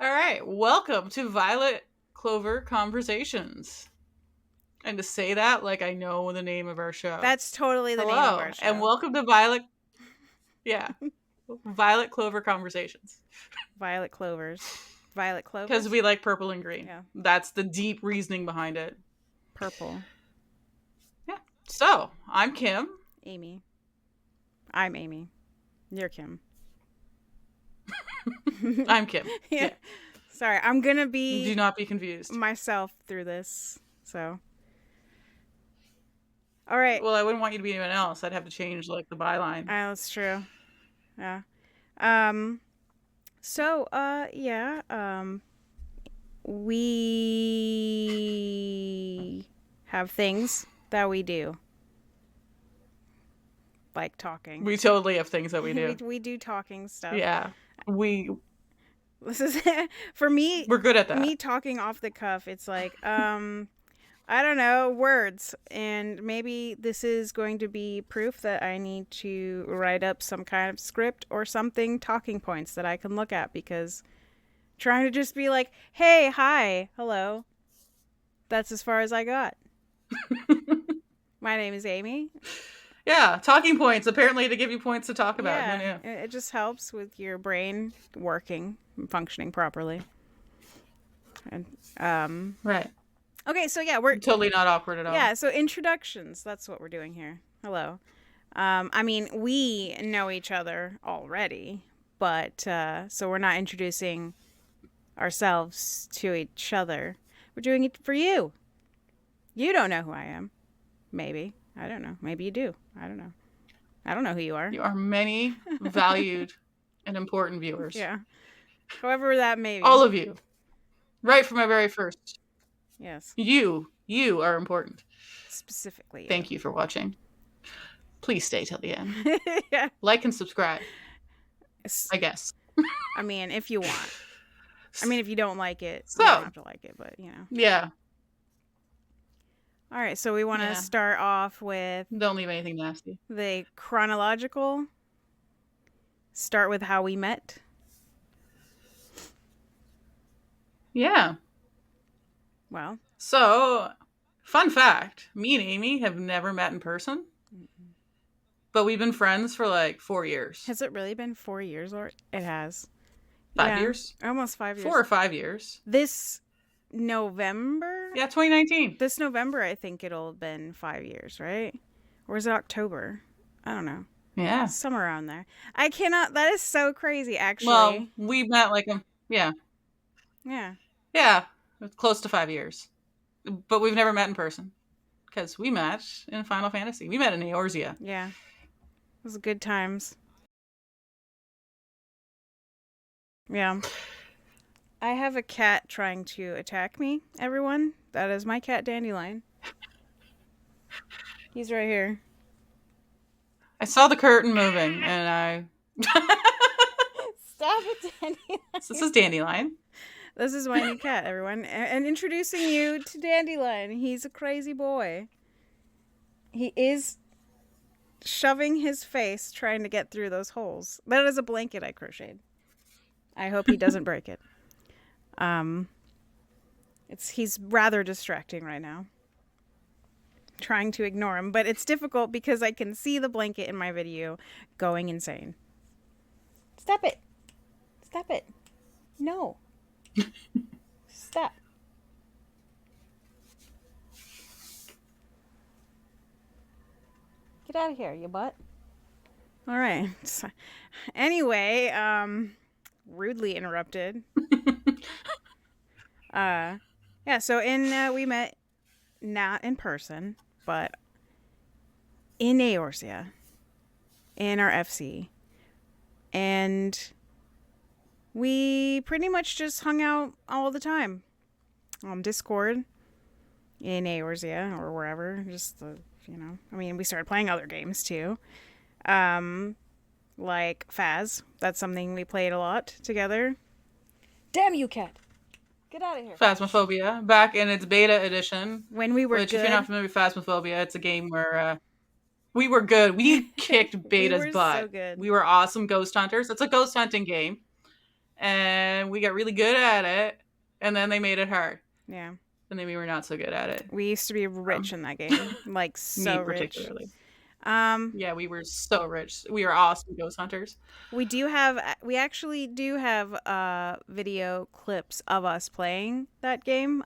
All right, welcome to Violet Clover Conversations. And to say that like I know the name of our show. That's totally the Hello, name of our show. and welcome to Violet Clover Conversations. Violet Clovers. Violet Clovers? Because we like purple and green. Yeah. That's the deep reasoning behind it. Purple. Yeah. So, I'm Kim. Amy. I'm Amy. You're Kim. I'm Kim. Yeah. Sorry, I'm going to be... Do not be confused. ...myself through this, so... All right. Well, I wouldn't want you to be anyone else. I'd have to change, like, the byline. That's true. Yeah. We have things that we do. Like talking. We totally have things that we do. we do talking stuff. Yeah. This is for me. We're good at that. Me talking off the cuff. It's like, I don't know, words. And maybe this is going to be proof that I need to write up some kind of script or something, talking points that I can look at, because trying to just be like, hey, hi, hello. That's as far as I got. My name is Amy. Yeah, talking points, apparently, to give you points to talk about. Yeah, it just helps with your brain working and functioning properly. And right. Okay, so yeah, we're totally not awkward at all. Yeah, so introductions, that's what we're doing here. Hello. I mean, we know each other already, but so we're not introducing ourselves to each other. We're doing it for you. You don't know who I am. Maybe. I don't know. Maybe you do. I don't know. I don't know who you are. You are many valued and important viewers. Yeah. However that may be. All of you. Right from my very first. Yes. You are important. Specifically. Thank you for watching. Please stay till the end. Yeah. Like and subscribe. I guess. I mean, if you want. I mean, if you don't like it, so, you don't have to like it, but you know. Yeah. All right, so we want to start off with... Don't leave anything nasty. The chronological. Start with how we met. Yeah. Well. So, fun fact. Me and Amy have never met in person. Mm-mm. But we've been friends for like 4 years. Has it really been 4 years? Or it has. 5 years? Almost 5 years. 4 or 5 years. This November? Yeah, 2019. This November, I think it'll have been 5 years, right? Or is it October? I don't know. Yeah. Somewhere around there. I cannot... That is so crazy, actually. Well, we met like... Yeah. Yeah. Yeah. Close to 5 years. But we've never met in person. Because we met in Final Fantasy. We met in Eorzea. Yeah. It was good times. Yeah. I have a cat trying to attack me, everyone. That is my cat, Dandelion. He's right here. I saw the curtain moving, and I... Stop it, Dandelion. This is Dandelion. This is my new cat, everyone. And introducing you to Dandelion. He's a crazy boy. He is shoving his face trying to get through those holes. That is a blanket I crocheted. I hope he doesn't break it. He's rather distracting right now. Trying to ignore him, but it's difficult because I can see the blanket in my video going insane. Stop it. Stop it. No. Stop. Get out of here, you butt. All right. Anyway, rudely interrupted. Yeah, so we met not in person, but in Eorzea, in our FC. And we pretty much just hung out all the time on Discord in Eorzea or wherever. Just I mean, we started playing other games too. Like Phaz. That's something we played a lot together. Damn you, cat. Get out of here. Phasmophobia, back in its beta edition. When we were Which, good. if you're not familiar with Phasmophobia, it's a game where we were good. We kicked beta's butt. So good. We were awesome ghost hunters. It's a ghost hunting game. And we got really good at it, and then they made it hard, Yeah. and then we were not so good at it. We used to be rich Um, in that game. Like, Me so rich. particularly. Um, Yeah, we were so rich. We were awesome ghost hunters. we actually do have video clips of us playing that game.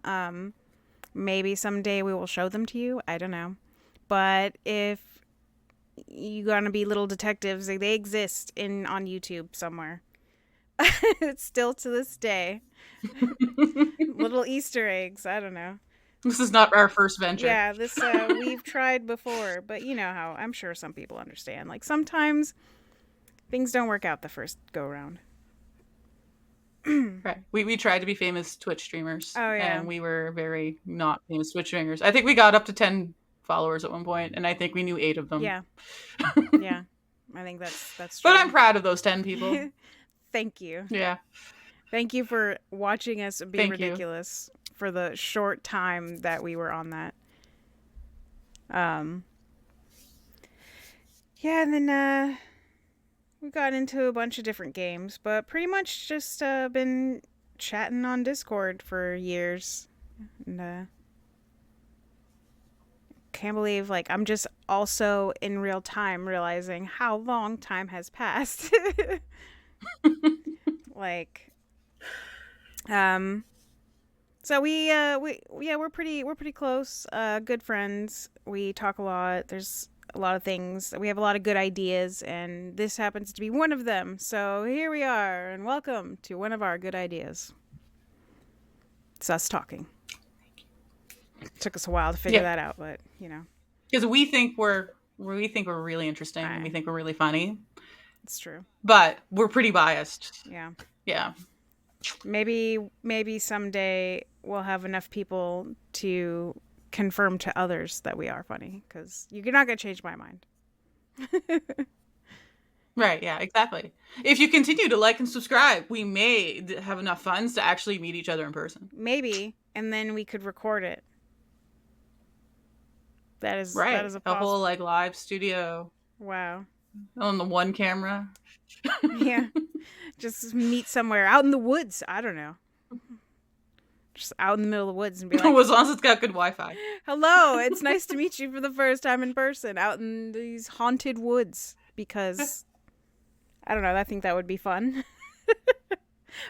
Maybe someday we will show them to you. I don't know. But if you gonna be little detectives, they exist in on YouTube somewhere. It's still to this day. Little Easter eggs. I don't know. This is not our first venture. Yeah, this we've tried before, but you know how I'm sure some people understand. Like sometimes things don't work out the first go round. Right. We tried to be famous Twitch streamers, Oh yeah. and we were very not famous Twitch streamers. I think we got up to 10 followers at one point, and I think we knew 8 of them. Yeah. Yeah. I think that's true. But I'm proud of those 10 people. Thank you. Yeah. Thank you for watching us be Thank ridiculous for the short time that we were on that. Um Yeah, and then we got into a bunch of different games, but pretty much just been chatting on Discord for years. And can't believe like I'm just also in real time realizing how long time has passed. Like so we're pretty close, good friends. We talk a lot. There's a lot of things. We have a lot of good ideas, and this happens to be one of them. So here we are, and welcome to one of our good ideas. It's us talking. Took us a while to figure that out, but you know, because we think we're really interesting, and we think we're really funny. It's true, but we're pretty biased. Yeah. Yeah. Maybe someday we'll have enough people to confirm to others that we are funny, because you're not gonna change my mind. Right, yeah, exactly. If you continue to like and subscribe, we may have enough funds to actually meet each other in person. Maybe, and then we could record it. That is a whole like live studio. Wow. On the one camera. Yeah. Just meet somewhere out in the woods. I don't know. Just out in the middle of the woods and be like, as long as it's got good Wi-Fi. Hello, it's nice to meet you for the first time in person out in these haunted woods, because I don't know, I think that would be fun.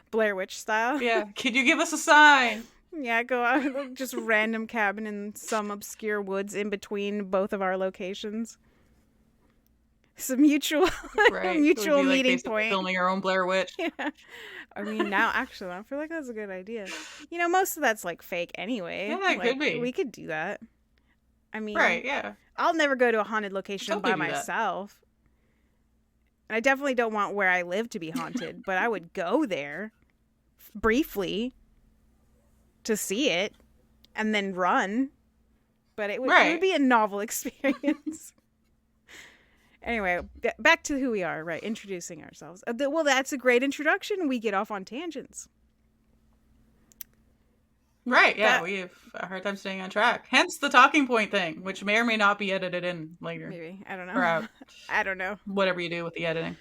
Blair Witch style. Yeah. Could you give us a sign? Yeah, go out, just random cabin in some obscure woods in between both of our locations. Some mutual mutual meeting point. Filming our own Blair Witch. Yeah. I mean, now actually, I feel like that's a good idea. You know, most of that's like fake anyway. Yeah, it could be. We could do that. I mean, right? Yeah. I'll never go to a haunted location by myself. And I definitely don't want where I live to be haunted, but I would go there briefly to see it and then run. But it would be a novel experience. Anyway, back to who we are, right? Introducing ourselves. Well, that's a great introduction. We get off on tangents. Right, yeah, we have a hard time staying on track. Hence the talking point thing, which may or may not be edited in later. Maybe. I don't know. I don't know. Whatever you do with the editing.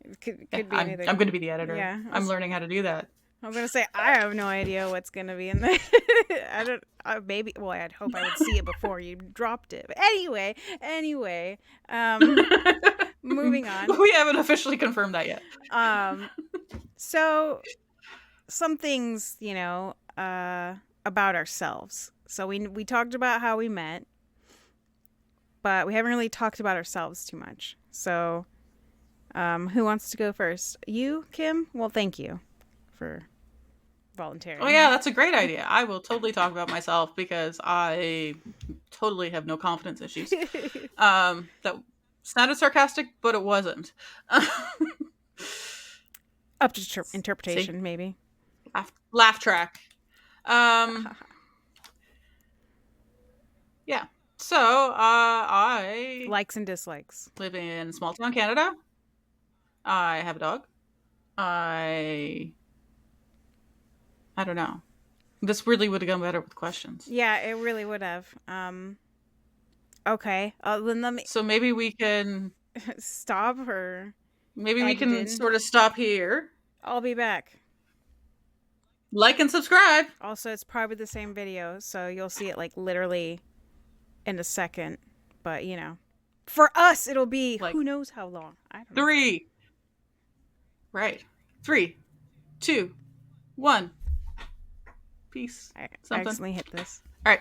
It could be anything. I'm going to be the editor. Yeah. I'm learning how to do that. I was going to say, I have no idea what's going to be in there. I don't, maybe, well, I'd hope I would see it before you dropped it. But anyway, moving on. We haven't officially confirmed that yet. So some things, you know, about ourselves. So we talked about how we met, but we haven't really talked about ourselves too much. So, who wants to go first? You, Kim? Well, thank you for volunteering. Oh yeah, that's a great idea. I will totally talk about myself because I totally have no confidence issues. That sounded sarcastic, but it wasn't. Up to interpretation, maybe. Laugh track. Yeah. So, I likes and dislikes. Live in small town Canada. I have a dog. I don't know. This really would have gone better with questions. Yeah, it really would have. Okay. Then let me. So maybe we can stop, or maybe we can sort of stop here. I'll be back. Like and subscribe. Also, it's probably the same video, so you'll see it like literally in a second. But for us, it'll be Like who knows how long. I don't know. 3. Right. 3, 2, 1. Peace. I Something. accidentally hit this. All right.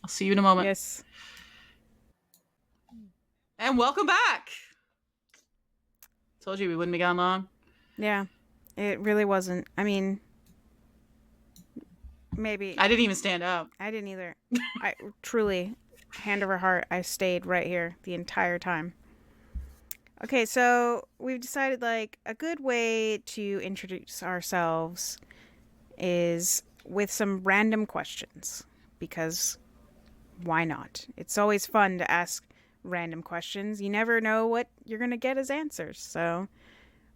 I'll see you in a moment. Yes. And welcome back. Told you we wouldn't be gone long. Yeah. It really wasn't. I mean, maybe. I didn't even stand up. I didn't either. I truly, hand over heart, I stayed right here the entire time. Okay, so we've decided like a good way to introduce ourselves is with some random questions because why not? It's always fun to ask random questions. You never know what you're going to get as answers. So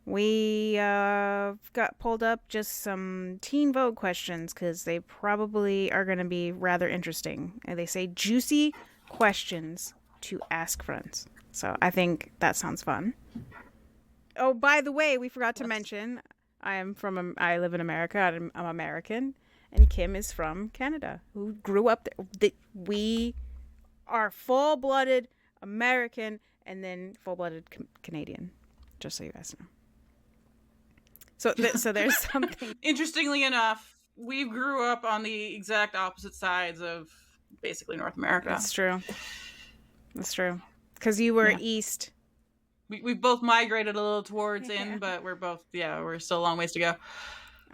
we got pulled up just some Teen Vogue questions because they probably are going to be rather interesting. And they say juicy questions to ask friends. So I think that sounds fun. Oh, by the way, we forgot to mention I live in America. I'm American, and Kim is from Canada, who grew up there. We are full-blooded American and then full-blooded Canadian. Just so you guys know. So there's something. Interestingly enough, we grew up on the exact opposite sides of basically North America. That's true. Because you were east. We both migrated a little towards in, but we're still a long ways to go.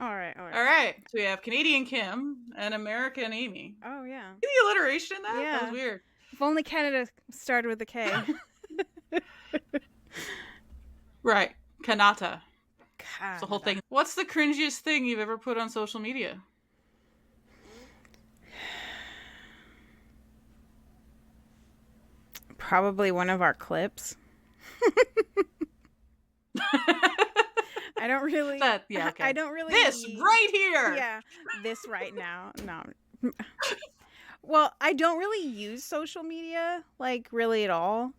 All right. All right. So we have Canadian Kim and American Amy. Oh, yeah. See the alliteration in that? Yeah. That was weird. If only Canada started with a K. Right. Kanata. Canada. It's the whole thing. What's the cringiest thing you've ever put on social media? Probably one of our clips. I don't really. Okay. I don't really. This right here. Yeah, this right now. No. Well, I don't really use social media, like really at all.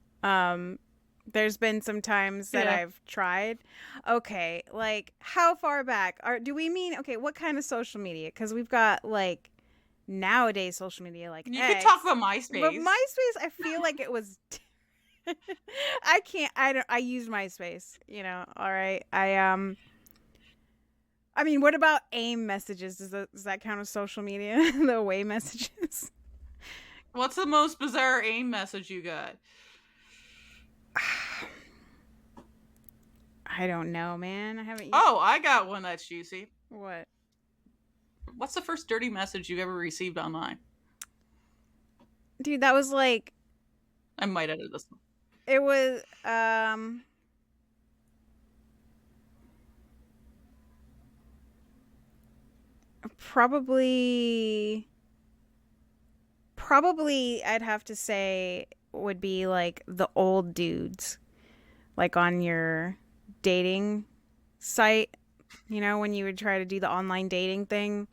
There's been some times that I've tried. Okay, like how far back do we mean? Okay, what kind of social media? Because we've got like nowadays social media, like you X. could talk about MySpace. But MySpace, I feel like it was. I can't. I use MySpace. All right. I mean, what about AIM messages? Does that count as social media? The away messages. What's the most bizarre AIM message you got? I don't know, man. I haven't. I got one that's juicy. What? What's the first dirty message you ever received online? Dude, that was like. I might edit this one. It was probably I'd have to say would be like the old dudes, like on your dating site, when you would try to do the online dating thing.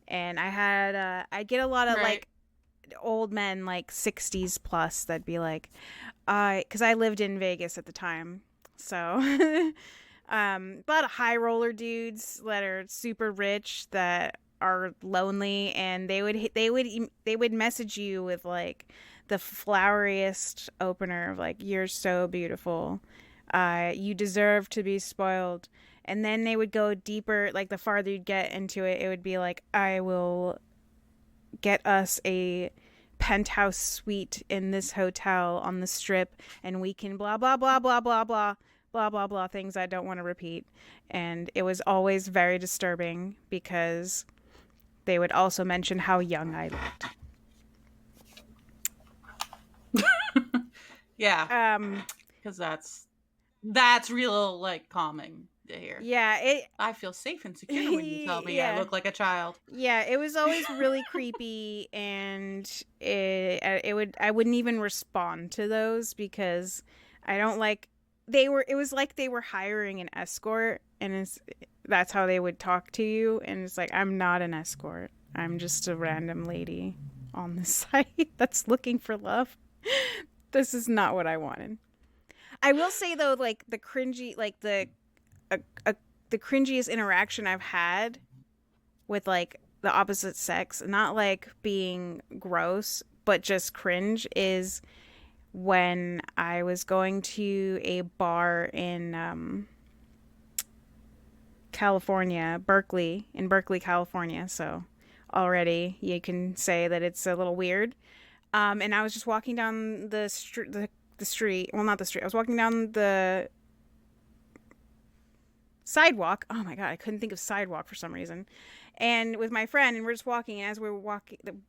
And I'd get a lot of like old men, like 60s plus, that'd be like, because I lived in Vegas at the time, so a lot of high roller dudes that are super rich that are lonely, and they would message you with like the floweriest opener of like, you're so beautiful, you deserve to be spoiled. And then they would go deeper, like the farther you'd get into it, it would be like, I will get us a penthouse suite in this hotel on the strip, and we can blah blah blah blah blah blah blah blah blah, things I don't want to repeat. And it was always very disturbing because they would also mention how young I looked. Yeah. Because that's real, like, calming to hear. Yeah, I feel safe and secure when you tell me I look like a child. Yeah, it was always really creepy, and I wouldn't even respond to those because I don't like. It was like they were hiring an escort, and that's how they would talk to you, and it's like, I'm not an escort. I'm just a random lady on the site that's looking for love. This is not what I wanted. I will say though, like the cringy, like a the cringiest interaction I've had with like the opposite sex, not like being gross, but just cringe, is when I was going to a bar in California, in Berkeley, California. So already you can say that it's a little weird. And I was just walking down the street. Well, not the street. I was walking down the sidewalk. Oh my god, I couldn't think of sidewalk for some reason. And with my friend, and we're just walking. And as we're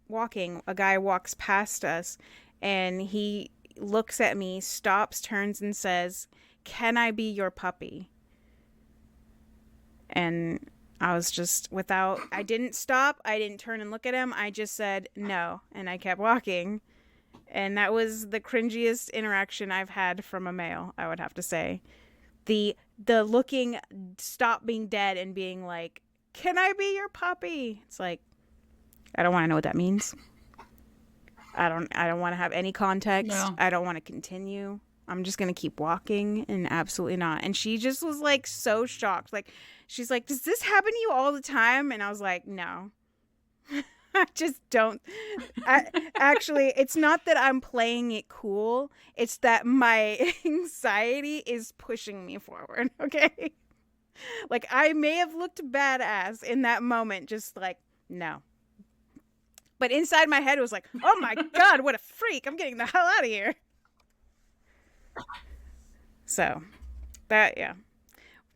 walking, a guy walks past us, and he looks at me, stops, turns, and says, "Can I be your puppy?" And I was just without. I didn't stop. I didn't turn and look at him. I just said no, and I kept walking. And that was the cringiest interaction I've had from a male, I would have to say. The looking, stop being dead and being like, "Can I be your puppy?" It's like, I don't want to know what that means. I don't want to have any context. No. I don't want to continue. I'm just going to keep walking, and absolutely not. And she just was like so shocked. Like, she's like, "Does this happen to you all the time?" And I was like, "No." I just don't. Actually, it's not that I'm playing it cool. It's that my anxiety is pushing me forward. Okay. Like, I may have looked badass in that moment, just like, no. But inside my head it was like, oh my God, what a freak. I'm getting the hell out of here. So, yeah.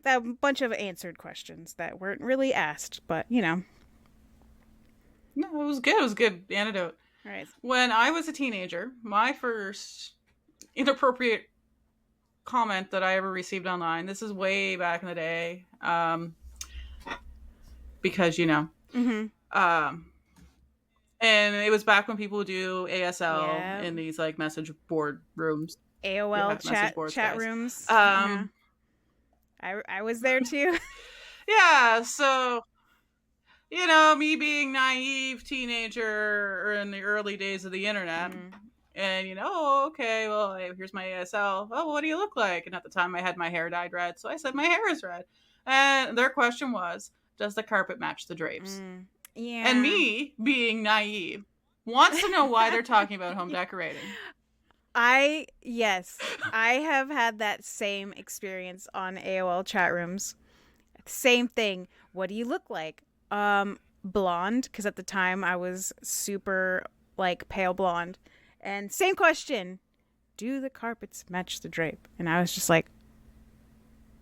That bunch of answered questions that weren't really asked, but you know. No, it was good. It was a good antidote. All right. When I was a teenager, my first inappropriate comment that I ever received online, this is way back in the day, because, Mm-hmm. um, and it was back when people would do ASL Yeah. in these like message board rooms. AOL Message boards, chat guys. rooms. Yeah. I was there too. Yeah, so me being naive teenager in the early days of the internet, and okay, well, hey, here's my ASL. Oh, what do you look like? And at the time, I had my hair dyed red, so I said my hair is red. And their question was, does the carpet match the drapes? Yeah. And me, being naive, wants to know why they're talking about home decorating. Yes, I have had that same experience on AOL chat rooms. Same thing. What do you look like? Blonde, because at the time I was super like pale blonde. And same question. Do the carpets match the drape? And I was just like,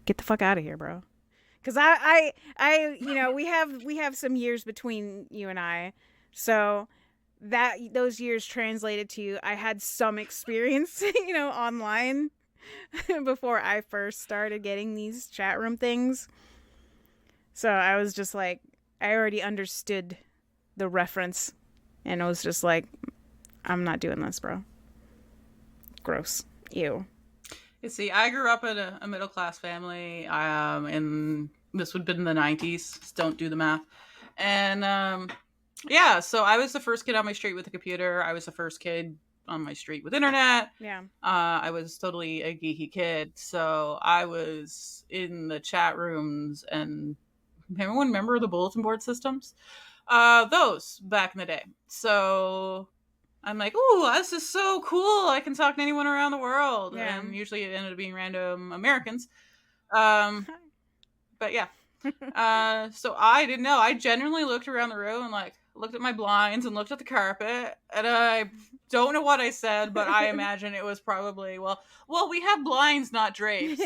get the fuck out of here, bro. Because we have some years between you and I, so that those years translated to I had some experience, online before I first started getting these chat room things. So I was just like, I already understood the reference, and I was just like, I'm not doing this, bro. Gross. Ew. You see, I grew up in a middle class family, and this would have been in the 90s. Don't do the math. And yeah, so I was the first kid on my street with a computer. I was the first kid on my street with internet. Yeah. I was totally a geeky kid, so I was in the chat rooms. And everyone remember the bulletin board systems? Those back in the day. So I'm like, ooh, this is so cool. I can talk to anyone around the world. Yeah. And usually it ended up being random Americans. But yeah. So I didn't know. I genuinely looked around the room and like looked at my blinds and looked at the carpet. And I don't know what I said, but I imagine it was probably, well, we have blinds, not drapes.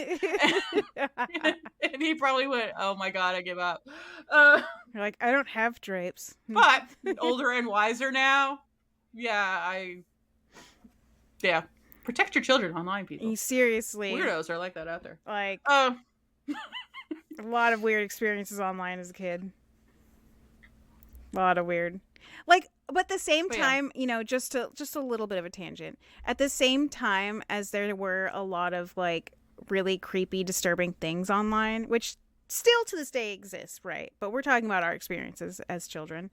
And he probably went, oh my God, I give up. You're like, I don't have drapes. But older and wiser now. Yeah, protect your children online, people. Seriously. Weirdos are like that out there. Like, a lot of weird experiences online as a kid. A lot of weird. Like, but at the same time, just a little bit of a tangent. At the same time as there were a lot of like really creepy, disturbing things online, which still to this day exists, right? But we're talking about our experiences as children.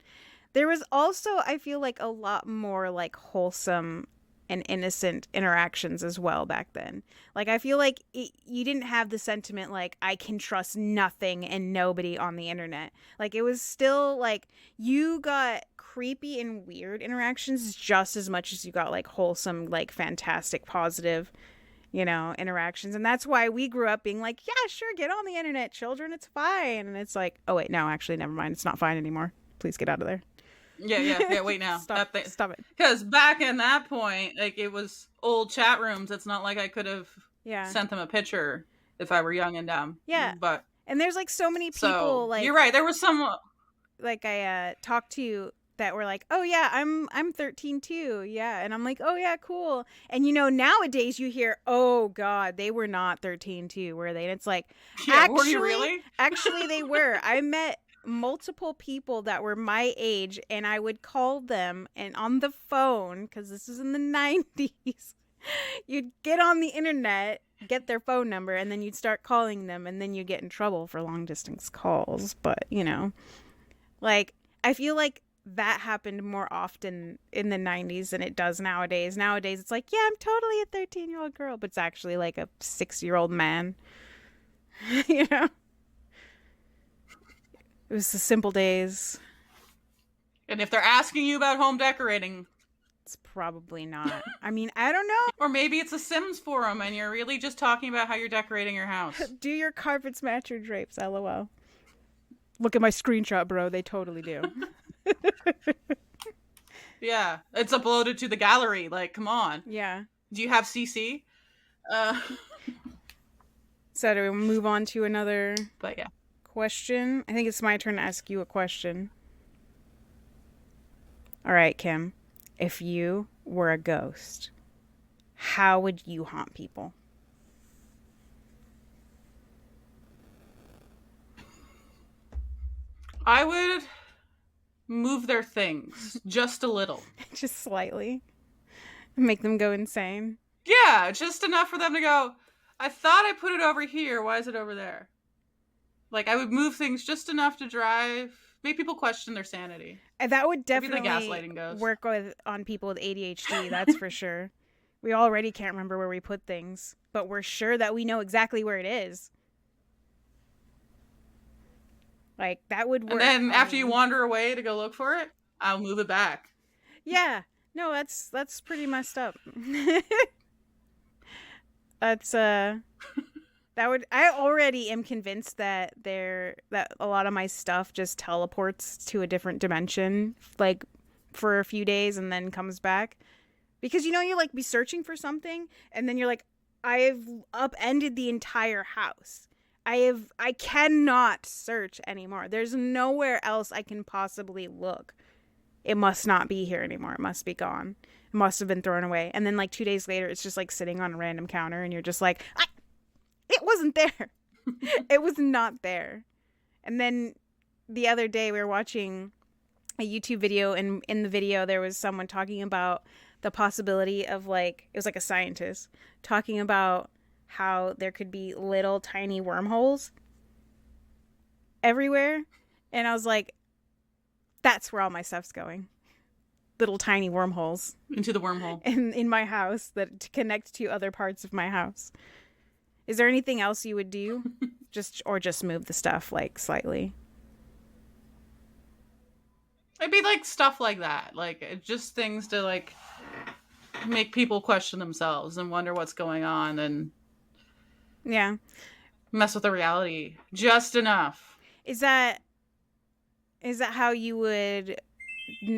There was also, I feel like, a lot more like wholesome and innocent interactions as well back then. Like, I feel like you didn't have the sentiment like, I can trust nothing and nobody on the internet. Like, it was still like you got creepy and weird interactions just as much as you got like wholesome, like fantastic, positive, interactions. And that's why we grew up being like, yeah, sure, get on the internet, children, it's fine. And it's like, oh, wait, no, actually, never mind. It's not fine anymore. Please get out of there. Yeah. Wait now. Stop it. Because back in that point, like it was old chat rooms. It's not like I could have sent them a picture if I were young and dumb. Yeah. But and there's like so many people like you're right. There was some like I talked to that were like, oh yeah, I'm 13 too. Yeah. And I'm like, oh yeah, cool. And nowadays you hear, oh God, they were not 13 too, were they? And it's like, were you really? Actually they were. I met multiple people that were my age, and I would call them, and on the phone, because this is in the 90s, you'd get on the internet, get their phone number, and then you'd start calling them, and then you get in trouble for long distance calls. But like, I feel like that happened more often in the 90s than it does nowadays. Nowadays it's like, yeah, I'm totally a 13-year-old girl, but it's actually like a 6-year-old man. It was the simple days. And if they're asking you about home decorating, it's probably not. I mean, I don't know. Or maybe it's a Sims forum and you're really just talking about how you're decorating your house. Do your carpets match your drapes? LOL. Look at my screenshot, bro. They totally do. Yeah, it's uploaded to the gallery. Like, come on. Yeah. Do you have CC? So do we move on to another question? I think it's my turn to ask you a question. All right, Kim. If you were a ghost, how would you haunt people? I would move their things just a little. Just slightly. Make them go insane. Yeah, just enough for them to go, I thought I put it over here. Why is it over there? Like, I would move things just enough to make people question their sanity. And that would definitely work on people with ADHD, that's for sure. We already can't remember where we put things, but we're sure that we know exactly where it is. Like, that would work. And then after you wander away to go look for it, I'll move it back. Yeah. No, that's pretty messed up. That's I already am convinced that a lot of my stuff just teleports to a different dimension, like for a few days and then comes back. Because you like be searching for something and then you're like, I've upended the entire house. I cannot search anymore. There's nowhere else I can possibly look. It must not be here anymore. It must be gone. It must have been thrown away. And then like 2 days later, it's just like sitting on a random counter and you're just like, it wasn't there. It was not there. And then the other day we were watching a YouTube video, and in the video there was someone talking about the possibility of like, it was like a scientist talking about how there could be little tiny wormholes everywhere. And I was like, that's where all my stuff's going. Little tiny wormholes. Into the wormhole. In my house that to connect to other parts of my house. Is there anything else you would do? just move the stuff like slightly? It'd be like stuff like that. Like just things to like make people question themselves and wonder what's going on and yeah, mess with the reality just enough. Is that how you would,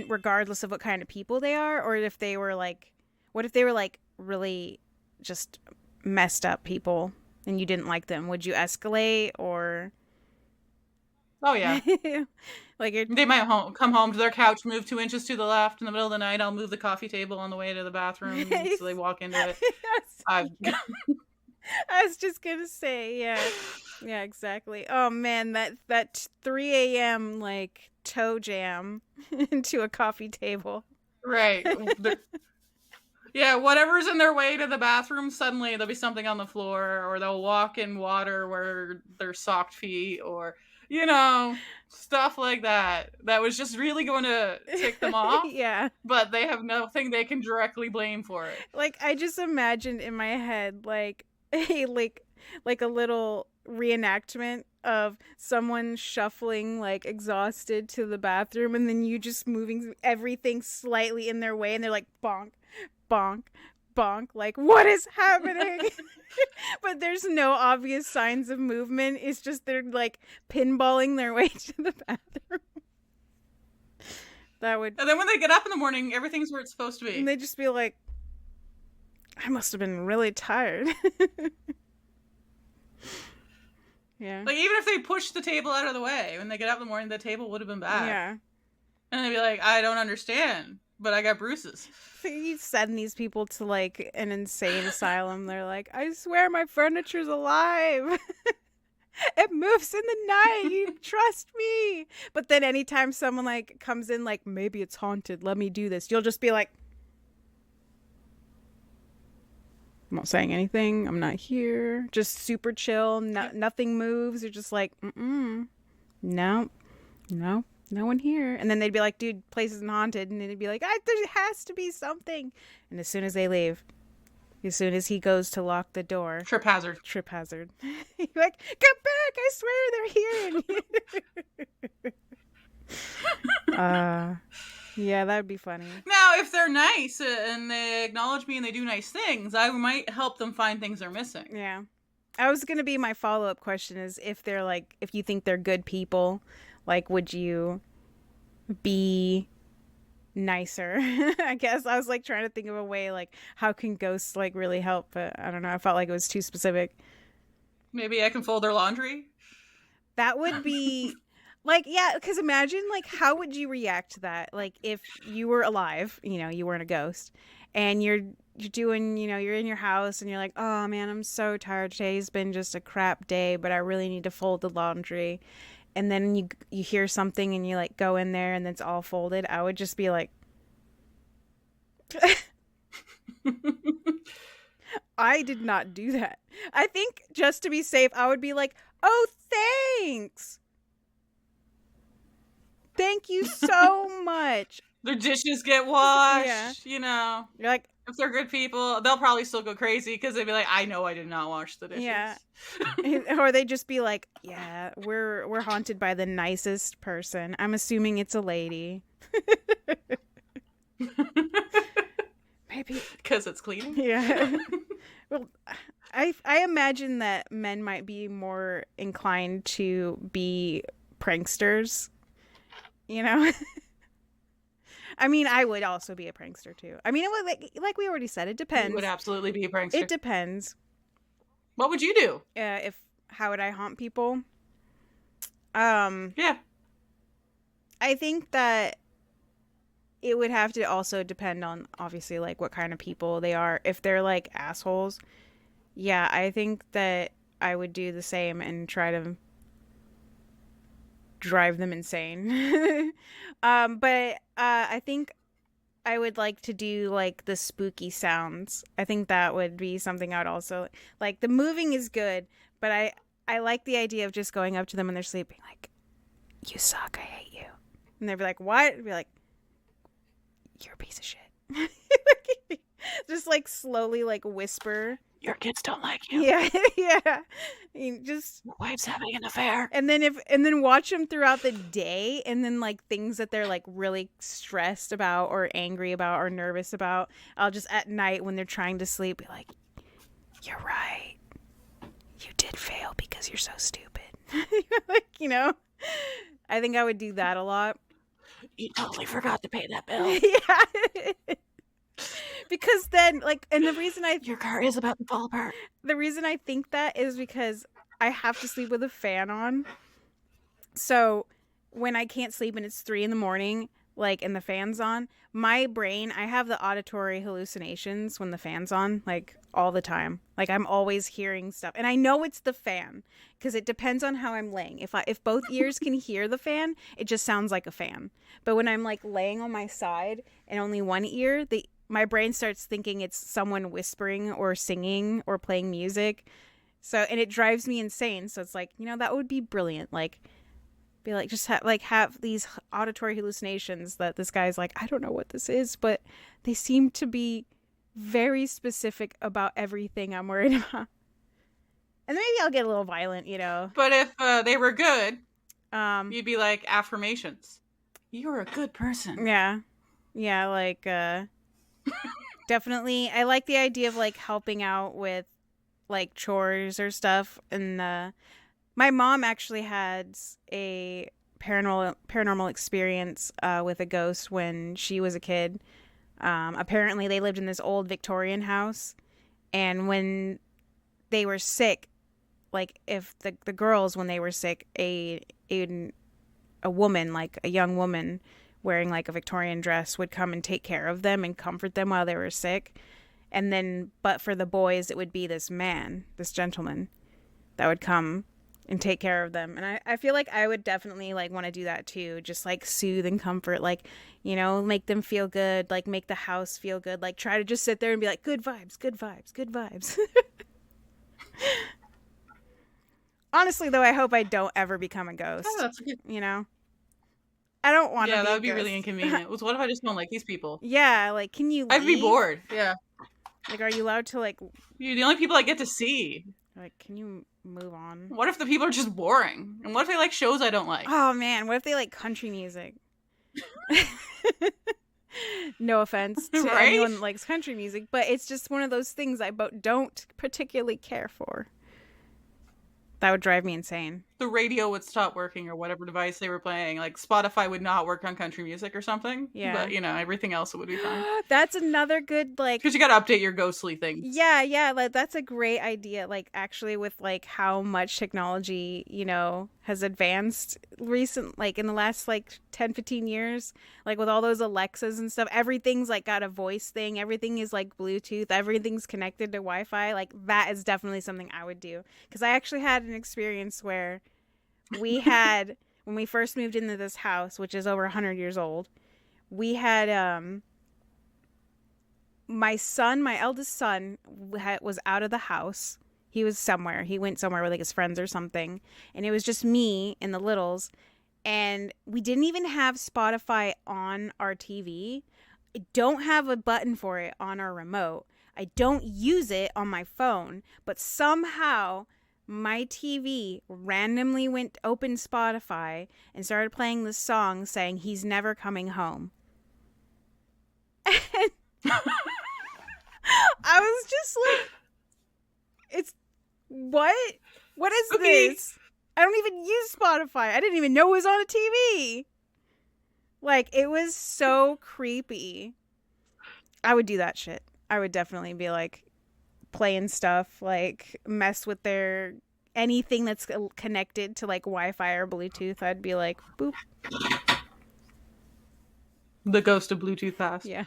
regardless of what kind of people they are, or if they were like, what if they were like really just messed up people and you didn't like them? Would you escalate or? Oh yeah. Like they might come home to their couch, move 2 inches to the left in the middle of the night. I'll move the coffee table on the way to the bathroom so they walk into it. Yes. I was just gonna say, yeah, exactly. Oh man, that 3 a.m. like toe jam into a coffee table. Right. Yeah, whatever's in their way to the bathroom, suddenly there'll be something on the floor, or they'll walk in water where their socked feet, or you know, stuff like that. That was just really going to tick them off. Yeah. But they have nothing they can directly blame for it. Like, I just imagined in my head, like, a, like a little reenactment of someone shuffling, like, exhausted to the bathroom, and then you just moving everything slightly in their way, and they're like, bonk, bonk, bonk. Like, what is happening? But there's no obvious signs of movement. It's just they're, like, pinballing their way to the bathroom. That would. And then when they get up in the morning, everything's where it's supposed to be. And they just be like, I must have been really tired. Yeah. Like, even if they pushed the table out of the way, when they get up in the morning, the table would have been back. Yeah. And they'd be like, I don't understand, but I got bruises. So you send these people to, like, an insane asylum. They're like, I swear my furniture's alive. It moves in the night. You trust me. But then anytime someone, like, comes in, like, maybe it's haunted, let me do this, you'll just be like, I'm not saying anything. I'm not here. Just super chill. Nothing moves. You're just like, no, no one here. And then they'd be like, dude, place isn't haunted. And they'd be like, there has to be something. And as soon as they leave, as soon as he goes to lock the door. Trip hazard. Trip hazard. You're like, come back. I swear they're here. Yeah, that'd be funny. Now, if they're nice and they acknowledge me and they do nice things, I might help them find things they're missing. Yeah. I was going to be my follow-up question is if they're like, if you think they're good people, like, would you be nicer? I guess I was like trying to think of a way, like, how can ghosts like really help? But I don't know. I felt like it was too specific. Maybe I can fold their laundry. That would be like, yeah, because imagine, like, how would you react to that? Like, if you were alive, you know, you weren't a ghost, and you're doing, you know, you're in your house and you're like, oh man, I'm so tired. Today's been just a crap day, but I really need to fold the laundry. And then you hear something and you, like, go in there and it's all folded. I would just be like, I did not do that. I think just to be safe, I would be like, oh, thanks. Thank you so much. Their dishes get washed, Yeah. you know. You're like, if they're good people, they'll probably still go crazy because they'd be like, I know I did not wash the dishes. yeah. Or they just be like, yeah, we're haunted by the nicest person. I'm assuming it's a lady. Maybe. Because it's cleaning? Yeah. Well, I imagine that men might be more inclined to be pranksters. You know? I mean, I would also be a prankster too. I mean, it would, like we already said, it depends. You would absolutely be a prankster. It depends. What would you do? How would I haunt people? Yeah. I think that it would have to also depend on, obviously, like, what kind of people they are. If they're, like, assholes, yeah, I think that I would do the same and try to drive them insane. But I think I would like to do, like, the spooky sounds. I think that would be something I would also like. The moving is good, but I like the idea of just going up to them when they're sleeping, like, you suck, I hate you. And they'd be like, what? I'd be like, you're a piece of shit. Just, like, slowly, like, whisper. Your kids don't like you. Yeah, yeah. Just your wife's having an affair. And then watch them throughout the day, and then, like, things that they're, like, really stressed about or angry about or nervous about, I'll just at night when they're trying to sleep be like, you're right. You did fail because you're so stupid. Like, you know, I think I would do that a lot. You totally forgot to pay that bill. Yeah. Because then, like, and the reason your car is about to fall apart. The reason I think that is because I have to sleep with a fan on. So when I can't sleep and it's 3 a.m, like, and the fan's on, my brain, I have the auditory hallucinations when the fan's on, like, all the time. Like, I'm always hearing stuff, and I know it's the fan because it depends on how I'm laying. If both ears can hear the fan, it just sounds like a fan. But when I'm, like, laying on my side and only one ear, my brain starts thinking it's someone whispering or singing or playing music. So, and it drives me insane. So it's like, you know, that would be brilliant. Like, Be like, just like have these auditory hallucinations that this guy's like, I don't know what this is, but they seem to be very specific about everything I'm worried about. And maybe I'll get a little violent, you know. But if they were good, Um, you'd be like affirmations. You're a good person. yeah, yeah, like definitely. I like the idea of like helping out with like chores or stuff. And my mom actually had a paranormal experience with a ghost when she was a kid. Apparently, they lived in this old Victorian house, and when they were sick, like if the girls when they were sick, a woman, like a young woman wearing like a Victorian dress, would come and take care of them and comfort them while they were sick. And then, but for the boys, it would be this man, this gentleman, that would come and take care of them. And I feel like I would definitely like want to do that too. Just like soothe and comfort, like, you know, make them feel good, like make the house feel good, like try to just sit there and be like, good vibes, good vibes, good vibes. Honestly, though, I hope I don't ever become a Oh, ghost. that's good. You know, I don't want to Yeah, be that a would be really ghost. inconvenient. What if I just don't like these people? Yeah, like, can you I'd be leave? bored. Yeah. Like, are you allowed to like, You're the only people I get to see. can you move on? What if the people are just boring? And what if they like shows I don't like? Oh man, what if they like country music? No offense to Right? anyone that likes country music, but it's just one of those things I don't particularly care for. That would drive me insane. The radio would stop working or whatever device they were playing. Like Spotify would not work on country music or something. Yeah. But, you know, everything else would be fine. That's another good, like, Because you got to update your ghostly thing. yeah, like that's a great idea. Like, actually, with like how much technology, you know, has advanced like in the last like 10, 15 years, like with all those Alexas and stuff, everything's like got a voice thing. Everything is like Bluetooth. Everything's connected to Wi-Fi. Like, that is definitely something I would do. Because I actually had an experience where we had, when we first moved into this house, which is over 100 years old, we had, my eldest son was out of the house. He was somewhere. He went somewhere with like his friends or something. And it was just me and the littles. And we didn't even have Spotify on our TV. I don't have a button for it on our remote. I don't use it on my phone. But somehow my TV randomly opened Spotify and started playing this song saying he's never coming home. And I was just like, it's what? What is this? I don't even use Spotify. I didn't even know it was on a TV. Like, it was so creepy. I would do that shit. I would definitely be like playing stuff, like mess with their anything that's connected to like Wi-Fi or Bluetooth. I'd be like, boop. The ghost of Bluetooth fast. Yeah.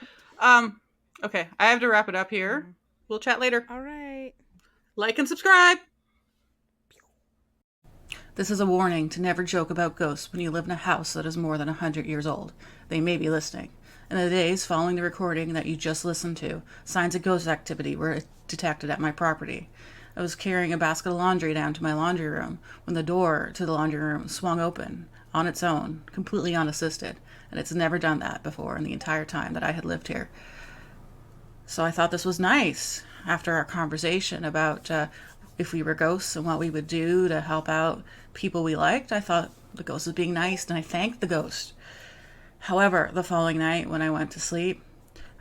Okay, I have to wrap it up here. We'll chat later. All right. Like and subscribe. This is a warning to never joke about ghosts when you live in a house that is more than 100 years old. They may be listening. In the days following the recording that you just listened to, signs of ghost activity were detected at my property. I was carrying a basket of laundry down to my laundry room when the door to the laundry room swung open on its own, completely unassisted, and it's never done that before in the entire time that I had lived here. So I thought this was nice after our conversation about if we were ghosts and what we would do to help out people we liked. I thought the ghost was being nice, and I thanked the ghost. However, the following night when I went to sleep,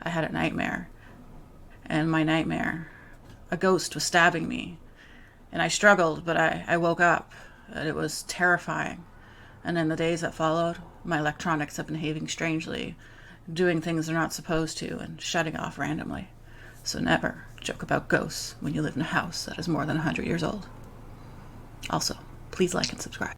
I had a nightmare. And my nightmare, a ghost was stabbing me. And I struggled, but I woke up, and it was terrifying. And in the days that followed, my electronics have been behaving strangely, doing things they're not supposed to, and shutting off randomly. So never joke about ghosts when you live in a house that is more than 100 years old. Also, please like and subscribe.